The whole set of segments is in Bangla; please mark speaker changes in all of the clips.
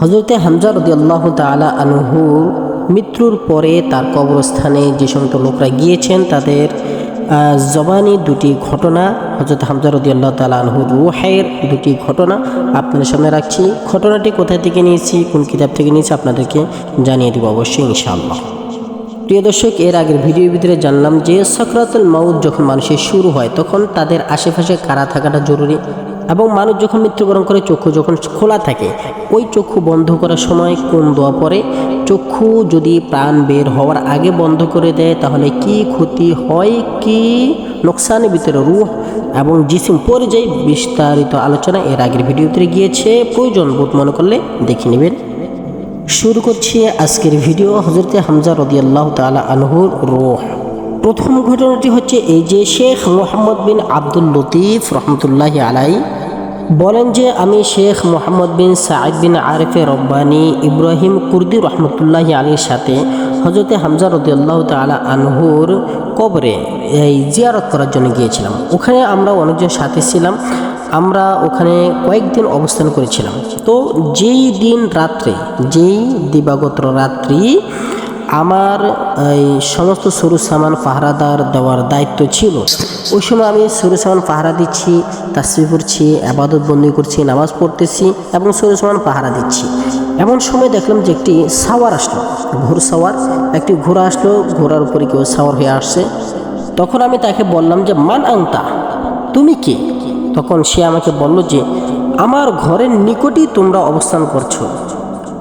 Speaker 1: হযরতে হামজা রাদিয়াল্লাহু তাআলা আনহুর মৃত্যুর পরে তার কবরস্থানে যে সমস্ত লোকরা গিয়েছেন তাদের জবানি দুটি ঘটনা, হযরত হামজা রাদিয়াল্লাহু তাআলা আনহুর রূহের দুটি ঘটনা আপনাদের সামনে রাখছি। ঘটনাটি কোথা থেকে নিয়েছি, কোন কিতাব থেকে নিয়েছি আপনাদেরকে জানিয়ে দেব অবশ্যই ইনশাআল্লাহ। প্রিয় দর্শক, এর আগের ভিডিওর ভিতরে জানলাম যে সাকরাতুল মাউত যখন মানুষের শুরু হয় তখন তাদের আশেপাশে কারা থাকাটা জরুরি, এবং মানুষ যখন মৃত্যুবরণ করে চক্ষু যখন খোলা থাকে ওই চক্ষু বন্ধ করার সময় কোন দোয়া পড়ে, চক্ষু যদি প্রাণ বের হওয়ার আগে বন্ধ করে দেয় তাহলে কি ক্ষতি হয়, কি নোকসানের ভিতরে রূহ এবং জিসিম পড়ে যায়, বিস্তারিত আলোচনা এর আগের ভিডিওতে গিয়েছে, প্রয়োজন বোধ মনে করলে দেখে নেবেন। শুরু করছি আজকের ভিডিও হযরতে হামজা রাদিয়াল্লাহু তাআলা আনহুর রূহ। প্রথম ঘটনাটি হচ্ছে এই যে শেখ মুহাম্মদ বিন আব্দুল লতিফ রহমতুল্লাহি আলাই বলেন যে আমি শেখ মুহাম্মদ বিন সাঈদ বিন আরিফে রব্বানি ইব্রাহিম কুর্দি রহমতুল্লাহি আলীর সাথে হযরতে হামজা রাদিয়াল্লাহু তাআলা আনহুর কবরে এই জিয়ারত করার জন্য গিয়েছিলাম। ওখানে আমরা অনেকজন সাথে ছিলাম, আমরা ওখানে কয়েকদিন অবস্থান করেছিলাম। তো যেই দিন রাত্রে, যেই দিবাগত রাত্রি আমার এই সমস্ত সরু সামান পাহারাদার দেওয়ার দায়িত্ব ছিল, ওই সময় আমি সরু সামান পাহারা দিচ্ছি, তাসবিহ পড়ছি, ইবাদত বন্দি করছি, নামাজ পড়তেছি এবং সরু সামান পাহারা দিচ্ছি। এমন সময় দেখলাম যে একটি সাওয়ার আসলো, ঘোড় সাওয়ার, একটি ঘোড়া আসলো, ঘোড়ার উপরে কেউ সাওয়ার হয়ে আসছে। তখন আমি তাকে বললাম যে মান আংতা, তুমি কে? তখন সে আমাকে বলল যে আমার ঘরের নিকটই তোমরা অবস্থান করছো,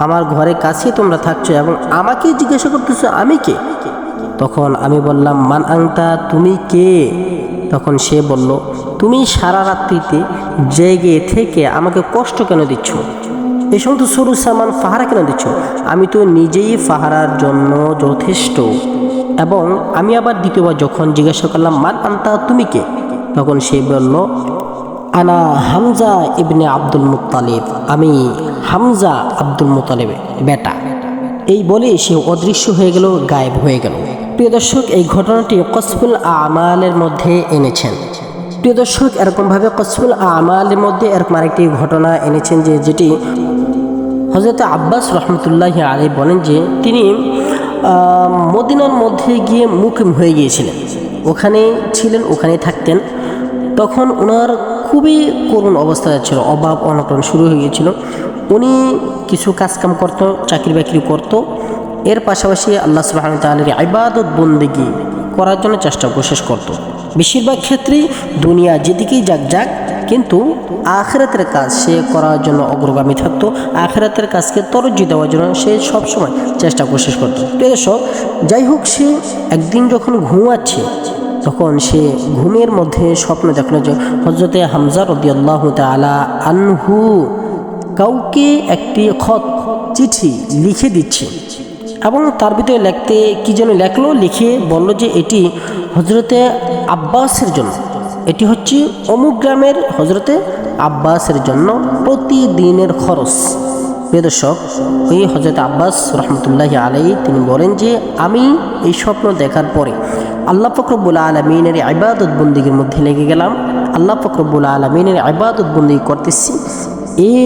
Speaker 1: আমার ঘরের কাছে তোমরা থাকছো এবং আমাকে জিজ্ঞাসা করতেছো আমি কে। তখন আমি বললাম মান আংতা, তুমি কে? তখন সে বলল তুমি সারা রাত্রিতে জেগে থেকে আমাকে কষ্ট কেন দিচ্ছ, এই সমস্ত সরু সামান পাহারা কেন দিচ্ছ? আমি তো নিজেই পাহারার জন্য যথেষ্ট। এবং আমি আবার দ্বিতীয়বার যখন জিজ্ঞাসা করলাম মান আংতা, তুমি কে, তখন সে বলল আনা হামজা ইবনে আব্দুল মুত্তালিব, আমি হামজা আব্দুল মুত্তালিবের বেটা। এই বলে সে অদৃশ্য হয়ে গেল, গায়েব হয়ে গেল। প্রিয় দর্শক, এই ঘটনাটি কসফুল আমালের মধ্যে এনেছেন। প্রিয় দর্শক, এরকমভাবে কসফুল আমালের মধ্যে এরকম আরেকটি ঘটনা এনেছেন যে যেটি হযরত আব্বাস রহমতুল্লাহি আলাইহি বলেন যে তিনি মদিনার মধ্যে গিয়ে মুকিম হয়ে গিয়েছিলেন, ওখানে ছিলেন, ওখানে থাকতেন। তখন ওনার খুবই করুণ অবস্থা যাচ্ছিল, অভাব অনটন শুরু হয়ে গিয়েছিল। উনি কিছু কাজকাম করতো, চাকরি বাকরি করতো, এর পাশাপাশি আল্লাহ সুবহানাহু ওয়া তাআলার ইবাদত বন্দেগী করার জন্য চেষ্টা কোশিশ করতো। বেশিরভাগ ক্ষেত্রেই দুনিয়া যেদিকেই যাক কিন্তু আখিরাতের কাজ সে করার জন্য অগ্রগামী থাকতো, আখিরাতের কাজকে তরজ্জি দেওয়ার জন্য সে সবসময় চেষ্টা কোশিশ করতো। প্রিয় দর্শক, যাই হোক, সে একদিন যখন ঘুমাচ্ছে তখন সে ঘুমের মধ্যে স্বপ্ন দেখল যে হযরতে হামজা রাদিয়াল্লাহু তাআলা আনহু কাউকে একটি চিঠি লিখে দিচ্ছে এবং তার ভিতরে লিখতে কি যেন লেখলো, লিখে বলল যে এটি হযরতে আব্বাসের জন্য, এটি হচ্ছে অমুক গ্রামের হযরতে আব্বাসের জন্য প্রতিদিনের খরচ। প্রিয় দর্শক, ওই হযরত আব্বাস রহমতুল্লাহি আলাইহি তিনি বলেন যে আমি এই স্বপ্ন দেখার পরে আল্লাহ পাক রব্বুল আলামিনের ইবাদত বন্দেগীর মধ্যে লেগে গেলাম, আল্লাহ পাক রব্বুল আলামিনের ইবাদত বন্দেগী করতেছি।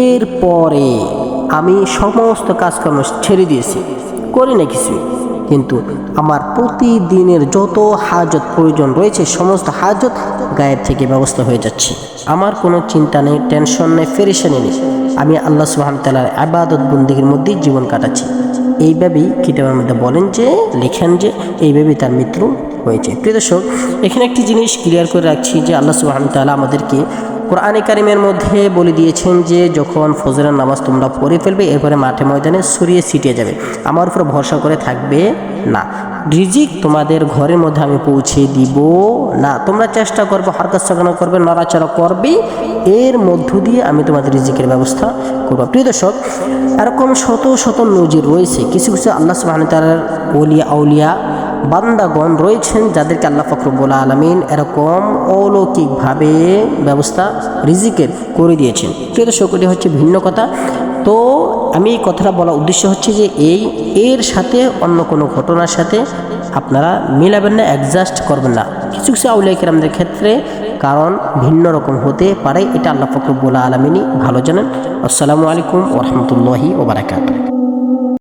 Speaker 1: এরপরে আমি সমস্ত কাজকর্ম ছেড়ে দিয়েছি, করি না কিছু, কিন্তু আমার প্রতিদিনের যত হাজত প্রয়োজন রয়েছে সমস্ত হাজত গায়েব থেকে ব্যবস্থা হয়ে যাচ্ছে। আমার কোনো চিন্তা নেই, টেনশন নেই, পেরেশানি নেই, আমি আল্লাহ সুবহানাহু ওয়া তাআলার ইবাদত বন্দেগীর মধ্যেই জীবন কাটাচ্ছি। এইভাবেই কিতাবের মধ্যে বলেন যে, লেখেন যে এইভাবেই তার মৃত্যু হয়েছে। প্রিয় দর্শক, এখানে একটি জিনিস ক্লিয়ার করে রাখছি যে আল্লাহ সুবহানাহু ওয়া তাআলা আমাদেরকে কোরআনে কারিমের মধ্যে বলে দিয়েছেন যে যখন ফজরের নামাজ তোমরা পড়ে ফেলবে এরপরে মাঠে ময়দানে ছড়িয়ে ছিটিয়ে যাবে, আমার উপর ভরসা করে থাকবে না, রিজিক তোমাদের ঘরের মধ্যে আমি পৌঁছে দিব না, তোমরা চেষ্টা করবে, হরকত সাধনা করবে, নড়াচড়া করবে, এর মধ্য দিয়ে আমি তোমাদের রিজিকের ব্যবস্থা করব। প্রিয় দর্শক, এরকম শত শত নজির রয়েছে, কিছু কিছু আল্লাহ সুবহানাহু ওয়া তাআলার ওলিয়া আউলিয়া বান্দাগণ রয়েছেন যাদেরকে আল্লাহ পাক রব্বুল আলামিন এরকম অলৌকিকভাবে ব্যবস্থা রিজিকের করে দিয়েছেন। প্রিয় দর্শক, এটি হচ্ছে ভিন্ন কথা। তো আমি এই কথাটা বলার উদ্দেশ্য হচ্ছে যে এর সাথে অন্য কোনো ঘটনার সাথে আপনারা মিলাবেন না, অ্যাডজাস্ট করবেন না। কিছু কিছু আউলিয়া কেরামদের ক্ষেত্রে কারণ ভিন্ন রকম হতে পারে, এটা আল্লাহ পাক রব্বুল আলামিনই ভালো জানেন। আসসালামু আলাইকুম ওয়া রাহমাতুল্লাহি ওয়া বারাকাতুহু।